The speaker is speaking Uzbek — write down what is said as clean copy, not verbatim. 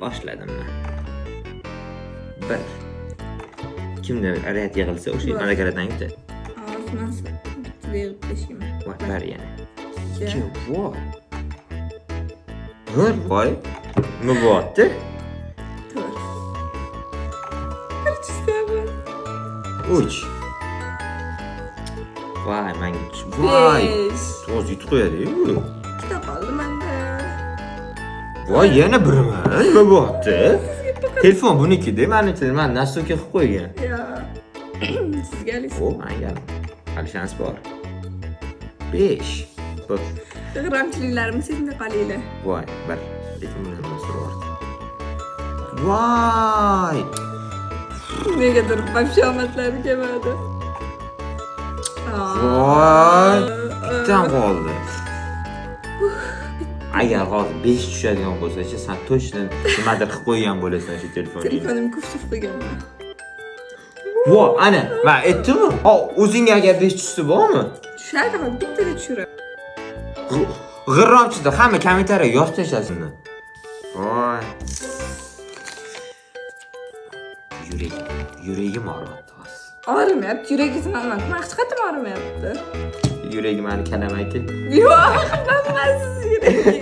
Boshladim men. Bir. Kimdir arayat yig'ilsa o'sha marakalardan yutadi. Hozir men yig'ib Var yana. Kim voy? Voy. Nima bo'pti? Uch. Voy, menga voy. To'g'ri yutib qo'yadi-yu. Ikkita qoldi menda. Voy, yana birmi? Nima bo'pti? Telefon buniki-da, meniki men nastoka qilib qo'ygan. Yo. Sizga alisi. O, menga hali shans bor. 5. Xo'p. G'irramchiliklarimiz sizga qolinglar. Voy, bir. Lekin buni nima bor? Voy! Negadir babshomatlari kelmadi. Voy! Bitta qoldi. Agar hozir 5 tushadigan bo'lsa-chi, sen точно nimadir qilib qo'ygan bo'lasan shu telefonni. Telefonimni kufchib qo'yganman. Voy, ana, men aytdim-ku, o'zingga agar 5 tushsa bormi? Tushadi, men bittada tushiraman. G'irromchida hamma kommentariya yozib tashlasin. Voy. Yuragim og'riyapti hozir. Og'rimayapti, yuragingiz men hech qachon og'rimayapti. Yuragim meni kalamayki. Yo'q, hammasiz yuragi.